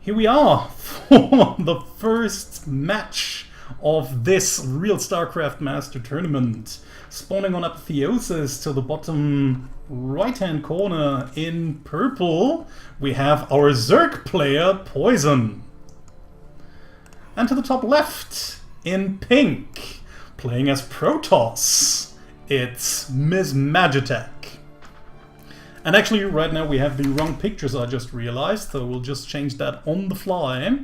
Here we are for the first match of this Real Starcraft Master tournament. Spawning on Apotheosis to the bottom right-hand corner in purple, we have our Zerg player, Poizon. And to the top left, in pink, playing as Protoss, it's MissMagitek. And actually, right now we have the wrong pictures, I just realized, so we'll just change that on the fly.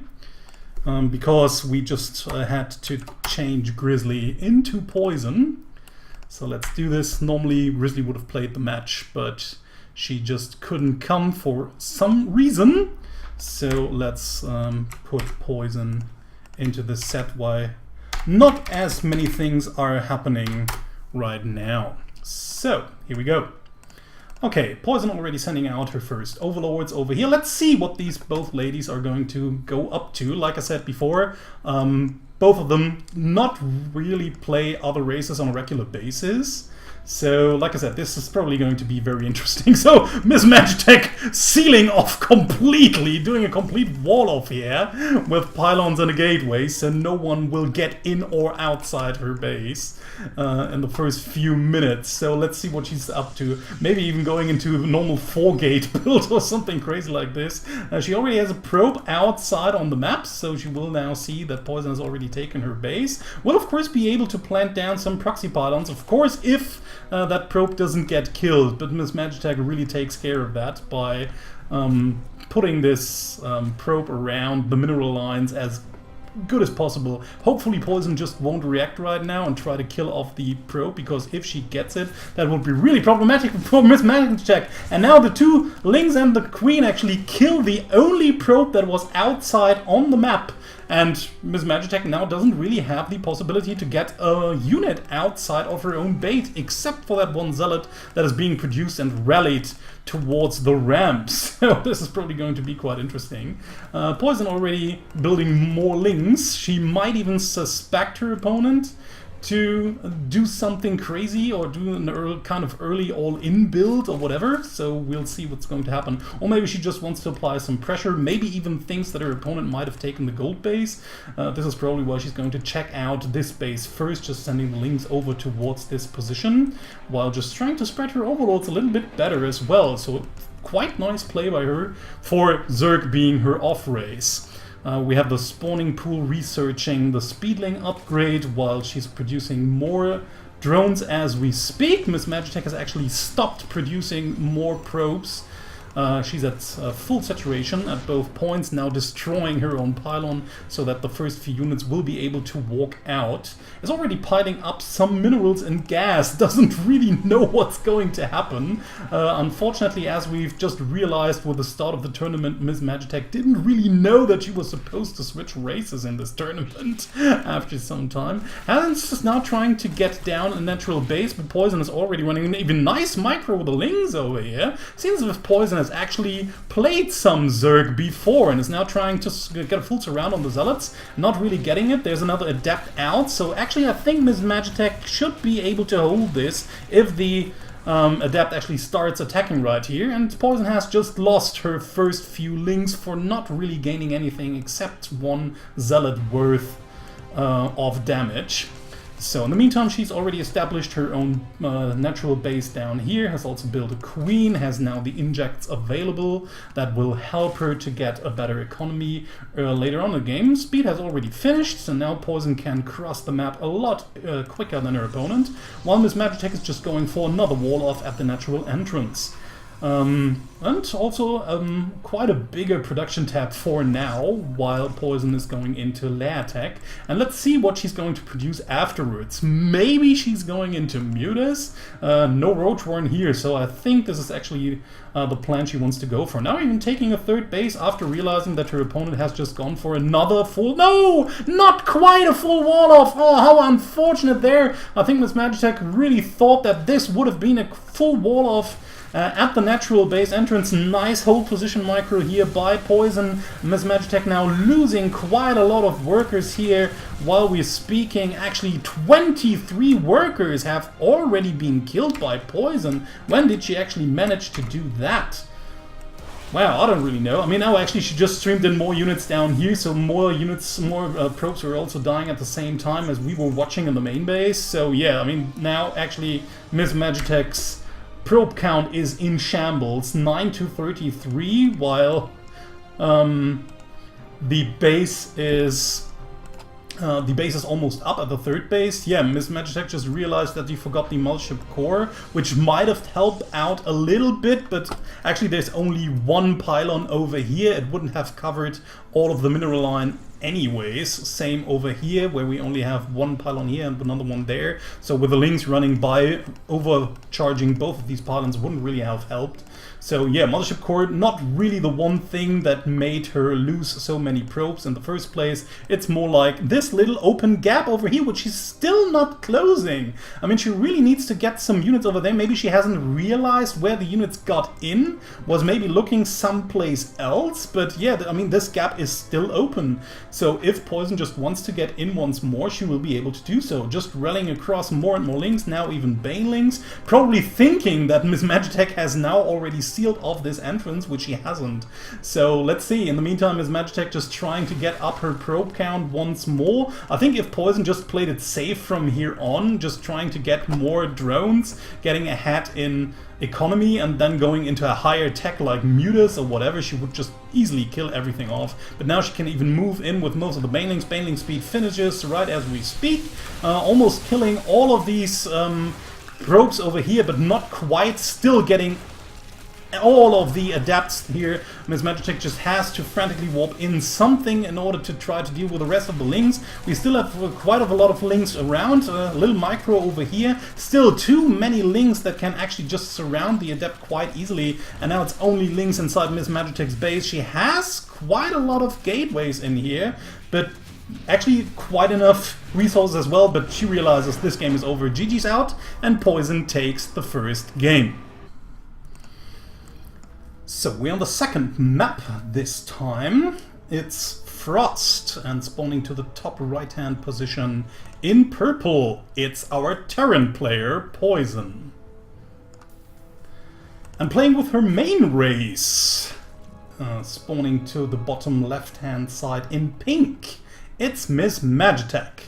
Because we just had to change Grizzly into Poizon. So let's do this. Normally Grizzly would have played the match, but she just couldn't come for some reason. So let's put Poizon into the set while not as many things are happening right now. So here we go. Okay, Poizon already sending out her first overlords over here. Let's see what these both ladies are going to go up to. Like I said before, both of them not really play other races on a regular basis. So, like I said, this is probably going to be very interesting. So, MissMagitek sealing off completely, doing a complete wall off here with pylons and a gateway, so no one will get in or outside her base in the first few minutes. So let's see what she's up to. Maybe even going into a normal 4-gate build or something crazy like this. She already has a probe outside on the map, so she will now see that Poizon has already taken her base. Will of course be able to plant down some proxy pylons, of course, if that probe doesn't get killed, but MissMagitek really takes care of that by putting this probe around the mineral lines as good as possible. Hopefully Poizon just won't react right now and try to kill off the probe, because if she gets it, that would be really problematic for MissMagitek. And now the two Lings and the Queen actually kill the only probe that was outside on the map. And MissMagitek now doesn't really have the possibility to get a unit outside of her own base, except for that one zealot that is being produced and rallied towards the ramps. So this is probably going to be quite interesting. Poizon already building more Lings. She might even suspect her opponent to do something crazy or do an kind of early all-in build or whatever, so we'll see what's going to happen. Or maybe she just wants to apply some pressure, maybe even thinks that her opponent might have taken the gold base. This is probably why she's going to check out this base first, just sending the Lings over towards this position, while just trying to spread her overlords a little bit better as well. So quite nice play by her for Zerg being her off race. We have the spawning pool researching the speedling upgrade while she's producing more drones as we speak. MissMagitek has actually stopped producing more probes. She's at full saturation at both points, now destroying her own pylon so that the first few units will be able to walk out. Is already piling up some minerals and gas, doesn't really know what's going to happen. Unfortunately, as we've just realized with the start of the tournament, MissMagitek didn't really know that she was supposed to switch races in this tournament after some time. And is just now trying to get down a natural base, but Poizon is already running an even nice micro with the Lings over here. Seems as if Poizon has actually played some Zerg before and is now trying to get a full surround on the Zealots, not really getting it. There's another Adept out, so actually I think MissMagitek should be able to hold this if the Adept actually starts attacking right here, and Poizon has just lost her first few Lings for not really gaining anything except one Zealot worth of damage. So in the meantime, she's already established her own natural base down here, has also built a Queen, has now the injects available that will help her to get a better economy later on in the game. Speed has already finished, so now Poizon can cross the map a lot quicker than her opponent, while MissMagitek is just going for another wall off at the natural entrance. And also quite a bigger production tab for now, while Poizon is going into lair tech. And let's see what she's going to produce afterwards. Maybe she's going into Mutas. No Roach Warren here, so I think this is actually the plan she wants to go for. Now even taking a third base after realizing that her opponent has just gone for another full... No! Not quite a full wall off! Oh, how unfortunate there! I think MissMagitek really thought that this would have been a full wall off at the natural base entrance. Nice hold position micro here by Poizon. MissMagitek now losing quite a lot of workers here while we're speaking. Actually 23 workers have already been killed by Poizon. When did she actually manage to do that? Wow, I don't really know. I mean, no, actually, she just streamed in more units down here, so more units, more probes were also dying at the same time as we were watching in the main base. So yeah, I mean, now actually MissMagitek's probe count is in shambles, 9 to 33, while the base is almost up at the third base. Yeah, MissMagitek just realized that he forgot the mothership core, which might have helped out a little bit, but actually there's only one pylon over here. It wouldn't have covered all of the mineral line anyways. Same over here, where we only have one pylon here and another one there. So with the links running by, overcharging both of these pylons wouldn't really have helped. So yeah, mothership core, not really the one thing that made her lose so many probes in the first place. It's more like this little open gap over here, which she's still not closing. I mean, she really needs to get some units over there. Maybe she hasn't realized where the units got in, was maybe looking someplace else. But yeah, I mean, this gap is still open. So if Poizon just wants to get in once more, she will be able to do so. Just rallying across more and more links, now even Bane links. Probably thinking that MissMagitek has now already sealed off this entrance, which she hasn't. So let's see. In the meantime, MissMagitek just trying to get up her probe count once more. I think if Poizon just played it safe from here on, just trying to get more drones, getting ahead in economy and then going into a higher tech like Mutas or whatever, she would just easily kill everything off. But now she can even move in with most of the Banelings. Baneling speed finishes right as we speak, almost killing all of these probes over here, but not quite, still getting all of the adapts here. MissMagitek just has to frantically warp in something in order to try to deal with the rest of the links. We still have quite a lot of links around, a little micro over here. Still too many links that can actually just surround the adept quite easily, and now it's only links inside MissMagitek's base. She has quite a lot of gateways in here, but actually quite enough resources as well, but she realizes this game is over. GG's out, and Poizon takes the first game. So we're on the second map this time. It's Frost, and spawning to the top right-hand position in purple, it's our Terran player, Poizon. And playing with her main race, spawning to the bottom left-hand side in pink, it's MissMagitek.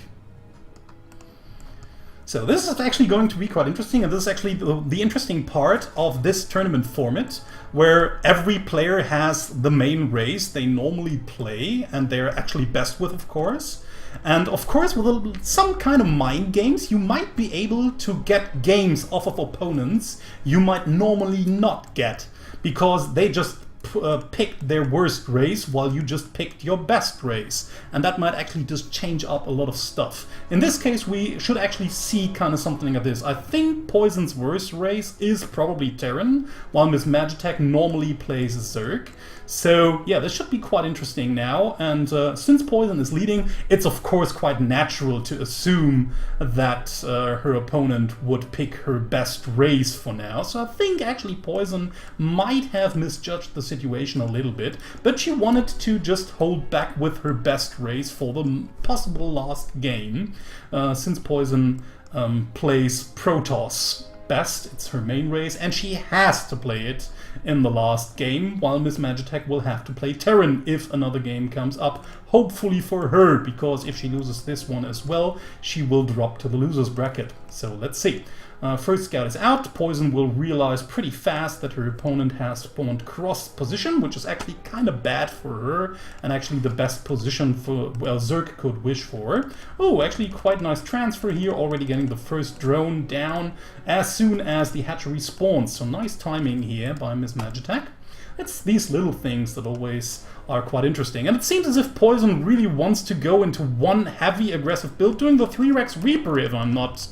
So this is actually going to be quite interesting, and this is actually the interesting part of this tournament format, where every player has the main race they normally play, and they're actually best with, of course. And of course, with some kind of mind games, you might be able to get games off of opponents you might normally not get, because they just picked their worst race while you just picked your best race, and that might actually just change up a lot of stuff. In this case, we should actually see kind of something like this. I think Poizon's worst race is probably Terran, while MissMagitek normally plays Zerg. So yeah, this should be quite interesting now, and since Poizon is leading, it's of course quite natural to assume that her opponent would pick her best race for now. So I think actually Poizon might have misjudged the situation a little bit, but she wanted to just hold back with her best race for the possible last game, since Poizon plays Protoss best, it's her main race, and she has to play it in the last game, while MissMagitek will have to play Terran if another game comes up, hopefully for her, because if she loses this one as well, she will drop to the losers bracket. So let's see. First scout is out. Poizon will realize pretty fast that her opponent has spawned cross position, which is actually kind of bad for her, and actually the best position for, well, Zerg could wish for. Oh, actually quite nice transfer here, already getting the first drone down as soon as the hatchery spawns. So nice timing here by MissMagitek. It's these little things that always are quite interesting. And it seems as if Poizon really wants to go into one heavy aggressive build, doing the 3-Rex Reaper, if I'm not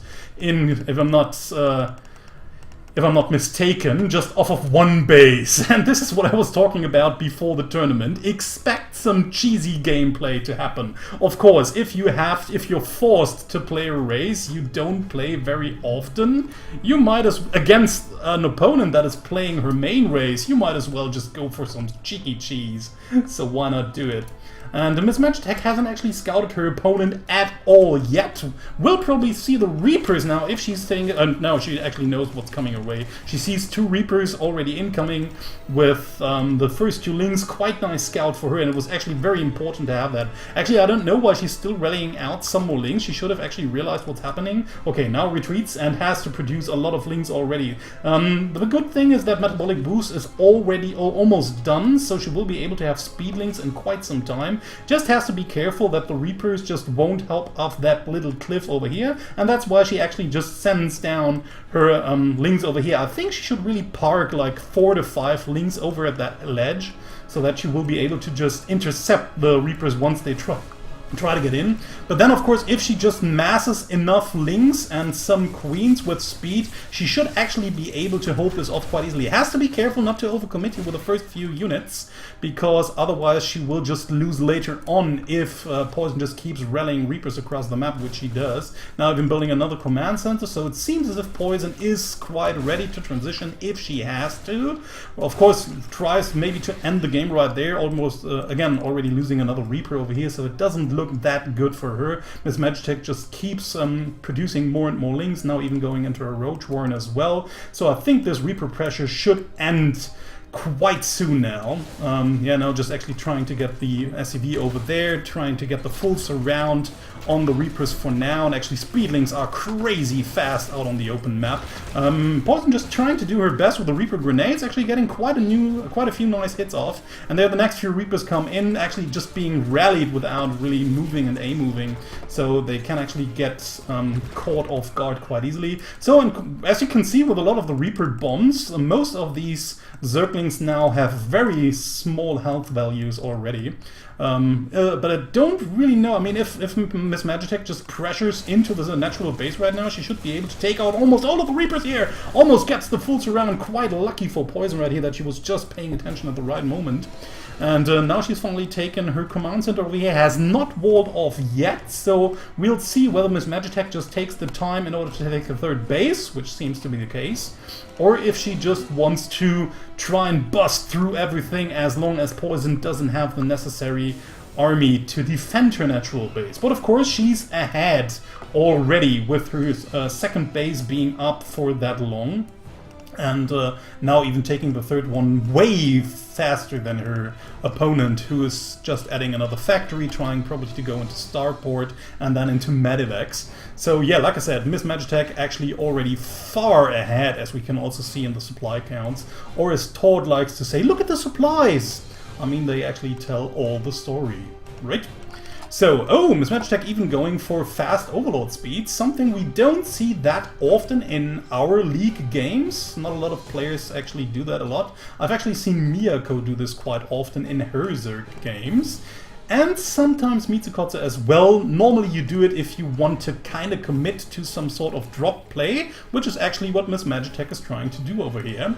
mistaken, just off of one base. And this is what I was talking about before the tournament. Expect some cheesy gameplay to happen. Of course, if you're forced to play a race you don't play very often, you might as, against an opponent that is playing her main race, you might as well just go for some cheeky cheese. So why not do it? And MissMagitek hasn't actually scouted her opponent at all yet. We'll probably see the Reapers now if she's thinking... no, she actually knows what's coming her way. She sees 2 Reapers already incoming with the first 2 Lings. Quite nice scout for her, and it was actually very important to have that. Actually, I don't know why she's still rallying out some more Lings. She should have actually realized what's happening. Okay, now retreats and has to produce a lot of Lings already. The good thing is that Metabolic Boost is already almost done, so she will be able to have speed Lings in quite some time. Just has to be careful that the Reapers just won't help off that little cliff over here, and that's why she actually just sends down her Lings over here. I think she should really park like 4 to 5 Lings over at that ledge, so that she will be able to just intercept the Reapers once they try to get in. But then, of course, if she just masses enough Lings and some Queens with speed, she should actually be able to hold this off quite easily. Has to be careful not to overcommit here with the first few units, because otherwise she will just lose later on if Poizon just keeps rallying Reapers across the map, which she does. Now I've been building another command center, so it seems as if Poizon is quite ready to transition if she has to. Of course, tries maybe to end the game right there, almost, again, already losing another Reaper over here, so it doesn't look that good for her. MissMagitek just keeps producing more and more Lings, now even going into a Roach Warren as well. So I think this Reaper pressure should end quite soon now. Yeah, now just actually trying to get the SCV over there, trying to get the full surround on the Reapers for now, and actually Speedlings are crazy fast out on the open map. Poizon just trying to do her best with the Reaper grenades, actually getting quite a few nice hits off, and there the next few Reapers come in, actually just being rallied without really moving and A-moving, so they can actually get caught off guard quite easily. So as you can see with a lot of the Reaper bombs, most of these Zerglings now have very small health values already. But I don't really know. I mean, if MissMagitek just pressures into the natural base right now, she should be able to take out almost all of the Reapers here. Almost gets the full surround. Quite lucky for Poizon right here that she was just paying attention at the right moment. And now she's finally taken her command center over here. Has not walled off yet, so we'll see whether MissMagitek just takes the time in order to take a third base, which seems to be the case, or if she just wants to try and bust through everything as long as Poizon doesn't have the necessary army to defend her natural base. But of course she's ahead already with her second base being up for that long. And now even taking the third one way faster than her opponent, who is just adding another factory, trying probably to go into Starport and then into Medivacs. So yeah, like I said, MissMagitek actually already far ahead, as we can also see in the supply counts. Or as Todd likes to say, look at the supplies! I mean, they actually tell all the story, right? So, oh, MissMagitek even going for fast overload speed, something we don't see that often in our league games. Not a lot of players actually do that a lot. I've actually seen Miyako do this quite often in her Zerg games. And sometimes Mitsukotsu as well. Normally you do it if you want to kind of commit to some sort of drop play, which is actually what MissMagitek is trying to do over here.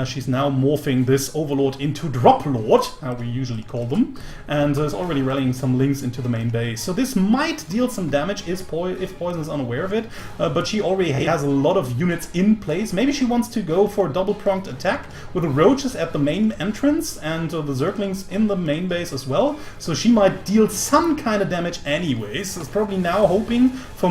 She's now morphing this Overlord into Drop Lord, how we usually call them, and is already rallying some Lings into the main base. So this might deal some damage if Poizon is unaware of it, but she already has a lot of units in place. Maybe she wants to go for a double-pronged attack with the Roaches at the main entrance and the Zerglings in the main base as well. So she might deal some kind of damage anyways. Is probably now hoping for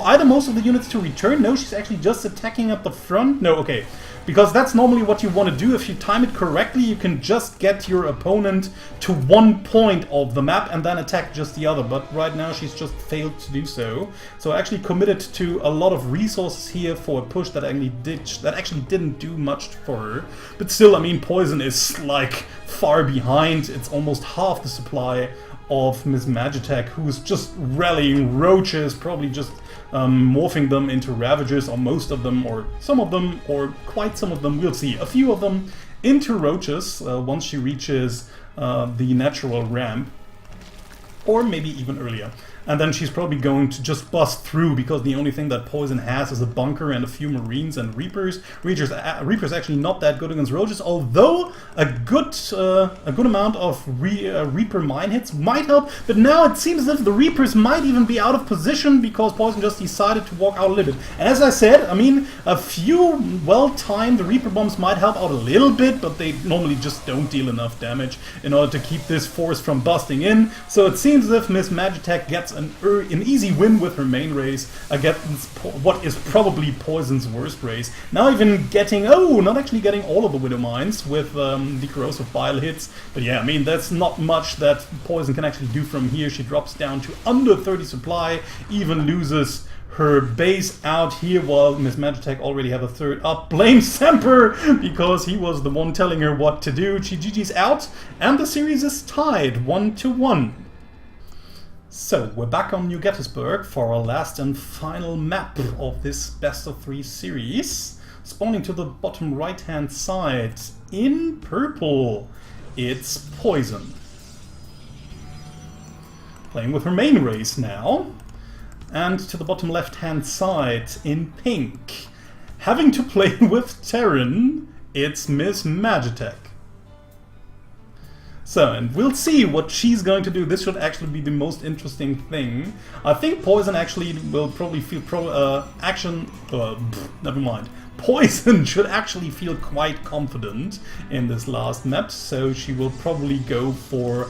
either most of the units to return. No, she's actually just attacking up the front. No, okay. Because that's normally what you want to do. If you time it correctly, you can just get your opponent to one point of the map and then attack just the other. But right now she's just failed to do so. So actually committed to a lot of resources here for a push that actually didn't do much for her. But still, I mean, Poizon is like far behind. It's almost half the supply of MissMagitek, who's just rallying Roaches, probably just morphing them into Ravagers, or most of them, or some of them, or quite some of them, we'll see. A few of them into Roaches once she reaches the natural ramp, or maybe even earlier. And then she's probably going to just bust through, because the only thing that Poizon has is a bunker and a few Marines and Reapers. Reapers actually not that good against Roaches, although a good amount of Reaper mine hits might help. But now it seems as if the Reapers might even be out of position, because Poizon just decided to walk out a little bit. And as I said, I mean, a few well-timed Reaper bombs might help out a little bit, but they normally just don't deal enough damage in order to keep this force from busting in. So it seems as if MissMagitek gets an easy win with her main race against what is probably Poizon's worst race. Now even getting, not actually getting all of the Widow Mines with the Corrosive Bile hits. But yeah, I mean, that's not much that Poizon can actually do from here. She drops down to under 30 supply, even loses her base out here while MissMagitek already have a third up. Blame Semper because he was the one telling her what to do. She GG's out and the series is tied 1-1. So we're back on New Gettysburg for our last and final map of this best of 3 series. Spawning to the bottom right hand side in purple, it's Poizon. Playing with her main race now. And to the bottom left-hand side, in pink, having to play with Terran, it's MissMagitek. So, and we'll see what she's going to do. This should actually be the most interesting thing. I think Poizon actually will probably feel never mind. Poizon should actually feel quite confident in this last map, so she will probably go for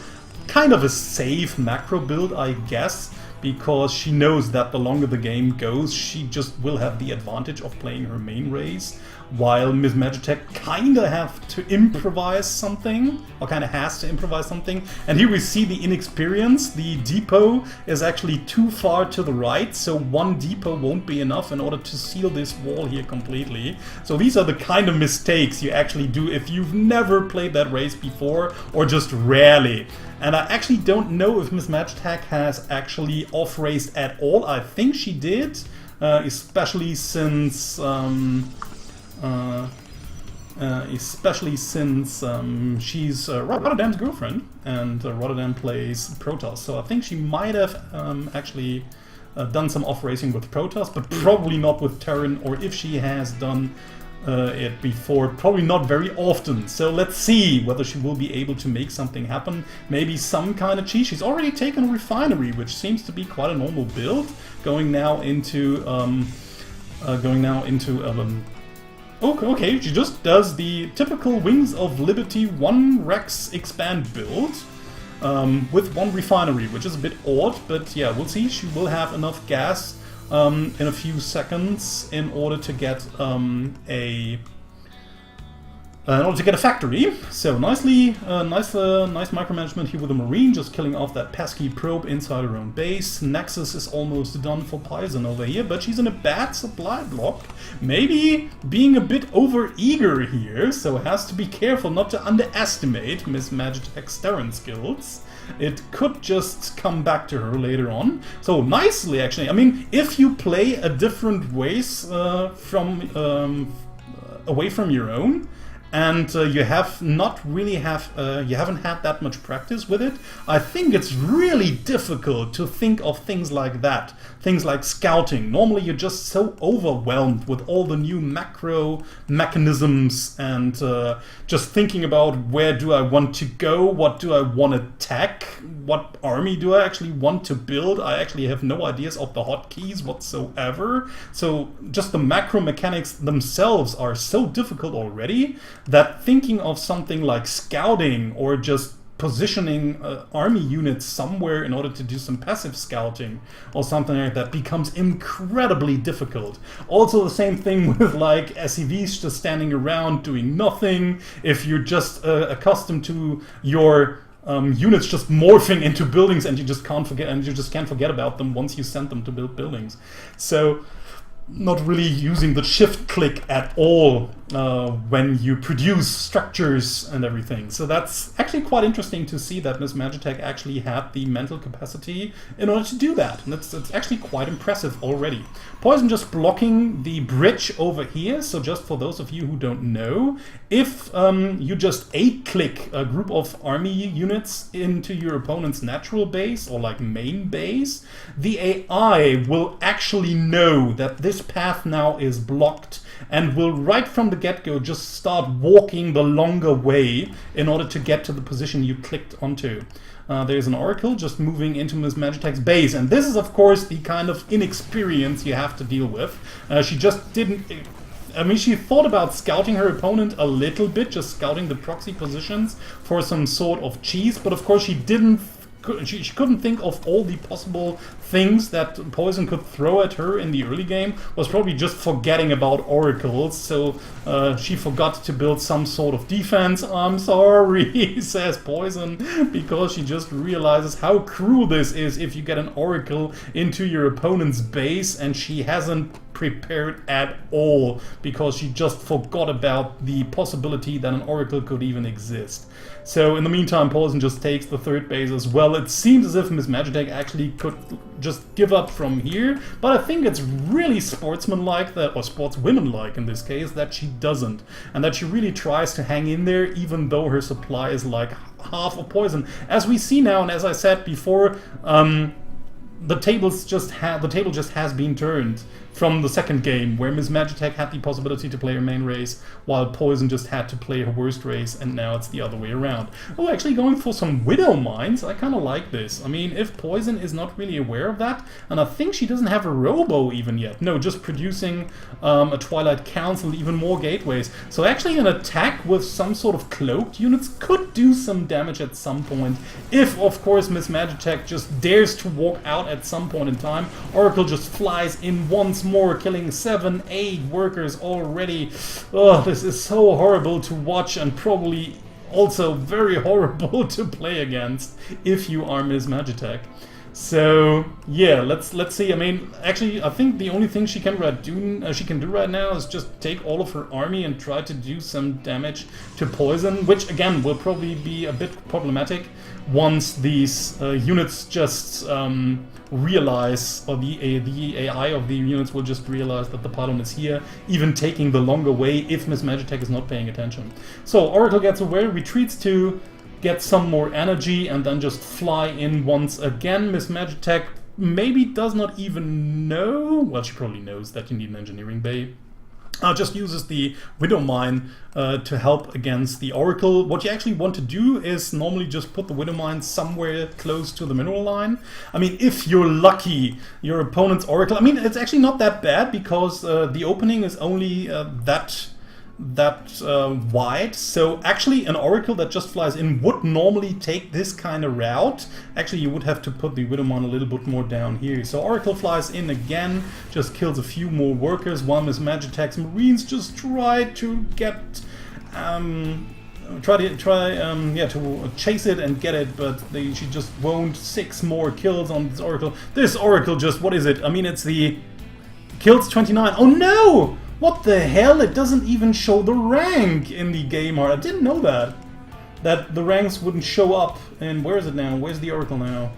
kind of a safe macro build, I guess. Because she knows that the longer the game goes, she just will have the advantage of playing her main race, while MissMagitek kinda have to improvise something, or kinda has to improvise something. And here we see the inexperience. The depot is actually too far to the right, so one depot won't be enough in order to seal this wall here completely. So these are the kind of mistakes you actually do if you've never played that race before, or just rarely. And I actually don't know if MissMagitek has actually off-raced at all. I think she did, especially since she's Rotterdam's girlfriend, and Rotterdam plays Protoss. So I think she might have actually done some off-racing with Protoss, but probably not with Terran, or if she has done it before, probably not very often. So let's see whether she will be able to make something happen. Maybe some kind of cheat. She's already taken a refinery, which seems to be quite a normal build. Going now into okay, she just does the typical Wings of Liberty 1 Rex expand build with 1 refinery, which is a bit odd, but yeah, we'll see. She will have enough gas in a few seconds in order to get a factory. So nice micromanagement here with the Marine, just killing off that pesky probe inside her own base. Nexus is almost done for Poizon over here, but she's in a bad supply block. Maybe being a bit over-eager here, so has to be careful not to underestimate MissMagitek's Terran skills. It could just come back to her later on. So nicely, actually. I mean, if you play a different ways away from your own, and you haven't had that much practice with it, I think it's really difficult to think of things like that. Things like scouting. Normally you're just so overwhelmed with all the new macro mechanisms and just thinking about where do I want to go, what do I want to attack, what army do I actually want to build. I actually have no ideas of the hotkeys whatsoever. So just the macro mechanics themselves are so difficult already that thinking of something like scouting or just positioning army units somewhere in order to do some passive scouting or something like that becomes incredibly difficult. Also the same thing with like SCVs just standing around doing nothing. If you're just accustomed to your units just morphing into buildings and you just can't forget about them once you send them to build buildings. So not really using the shift click at all when you produce structures and everything. So that's actually quite interesting to see that MissMagitek actually had the mental capacity in order to do that. And that's actually quite impressive already. Poizon just blocking the bridge over here. So just for those of you who don't know, if you just 8-click a group of army units into your opponent's natural base or like main base, the AI will actually know that this path now is blocked and will right from the get-go just start walking the longer way in order to get to the position you clicked onto. There's an Oracle just moving into MissMagitek's base, and this is of course the kind of inexperience you have to deal with. She just didn't... I mean, she thought about scouting her opponent a little bit, just scouting the proxy positions for some sort of cheese, but of course she didn't she couldn't think of all the possible things that Poizon could throw at her in the early game. Was probably just forgetting about oracles, so she forgot to build some sort of defense. I'm sorry, says Poizon, because she just realizes how cruel this is if you get an oracle into your opponent's base and she hasn't prepared at all, because she just forgot about the possibility that an oracle could even exist. So in the meantime, Poizon just takes the third base as well. It seems as if MissMagitek actually could just give up from here, but I think it's really sportsmanlike, that, or sportswomen-like in this case, that she doesn't, and that she really tries to hang in there even though her supply is like half of Poizon. As we see now, and as I said before, the table just has been turned from the second game, where MissMagitek had the possibility to play her main race, while Poizon just had to play her worst race, and now it's the other way around. Oh, actually going for some Widow Mines, I kind of like this. I mean, if Poizon is not really aware of that, and I think she doesn't have a Robo even yet. No, just producing a Twilight Council, even more gateways. So actually an attack with some sort of cloaked units could do some damage at some point, if of course MissMagitek just dares to walk out at some point in time. Oracle just flies in once more, killing 7-8 workers already. Oh, this is so horrible to watch, and probably also very horrible to play against if you are MissMagitek. So yeah, let's see. I mean, actually, I think the only thing she can do right now is just take all of her army and try to do some damage to Poizon, which again will probably be a bit problematic once these units just realize, or the AI of the units will just realize that the pylon is here, even taking the longer way if MissMagitek is not paying attention. So Oracle gets away, retreats to get some more energy, and then just fly in once again. MissMagitek maybe does not even know, well, she probably knows that you need an engineering bay. Just uses the Widow Mine to help against the Oracle. What you actually want to do is normally just put the Widow Mine somewhere close to the mineral line. I mean, if you're lucky, your opponent's Oracle, I mean, it's actually not that bad, because the opening is only that wide. So actually an Oracle that just flies in would normally take this kind of route. Actually, you would have to put the Widowmon a little bit more down here. So Oracle flies in again, just kills a few more workers, while MissMagitek's Marines just try to get to chase it and get it, but she just won't. 6 more kills on this Oracle. This Oracle just, what is it? I mean, it's the kills 29. Oh no! What the hell? It doesn't even show the rank in the game art. I didn't know that. That the ranks wouldn't show up. And where is it now? Where's the Oracle now?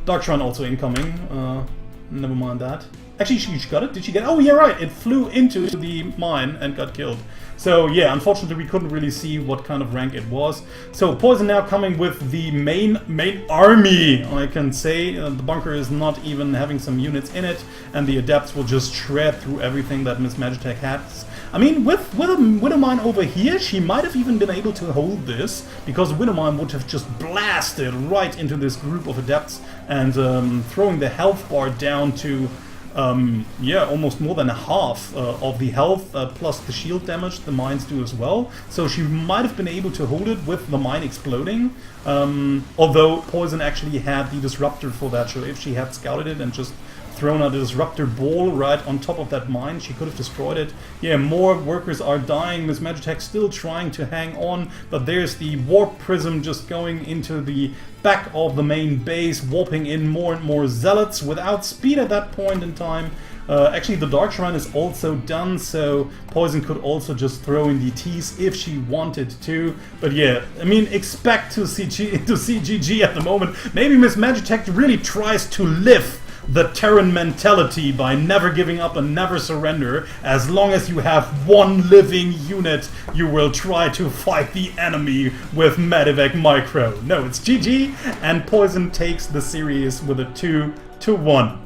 Darkshrine also incoming. Never mind that. Actually, she got it? Did she get it? Oh, yeah, right. It flew into the mine and got killed. So, yeah, unfortunately, we couldn't really see what kind of rank it was. So, Poizon now coming with the main army, I can say. The bunker is not even having some units in it, and the Adepts will just shred through everything that MissMagitek has. I mean, with a Widowmine over here, she might have even been able to hold this, because Widowmine would have just blasted right into this group of Adepts, and throwing the health bar down to yeah, almost more than half of the health, plus the shield damage the mines do as well. So she might have been able to hold it with the mine exploding, although Poizon actually had the disruptor for that, so if she had scouted it and just thrown a disruptor ball right on top of that mine, she could have destroyed it. Yeah, more workers are dying. MissMagitek still trying to hang on, but there's the warp prism just going into the back of the main base, warping in more and more zealots without speed at that point in time. Actually, the Dark Shrine is also done, so Poizon could also just throw in DTs if she wanted to. But yeah, I mean, expect to see GG at the moment. Maybe MissMagitek really tries to live the Terran mentality by never giving up and never surrender. As long as you have one living unit, you will try to fight the enemy with Medivac Micro. No, it's GG, and Poizon takes the series with a 2-1.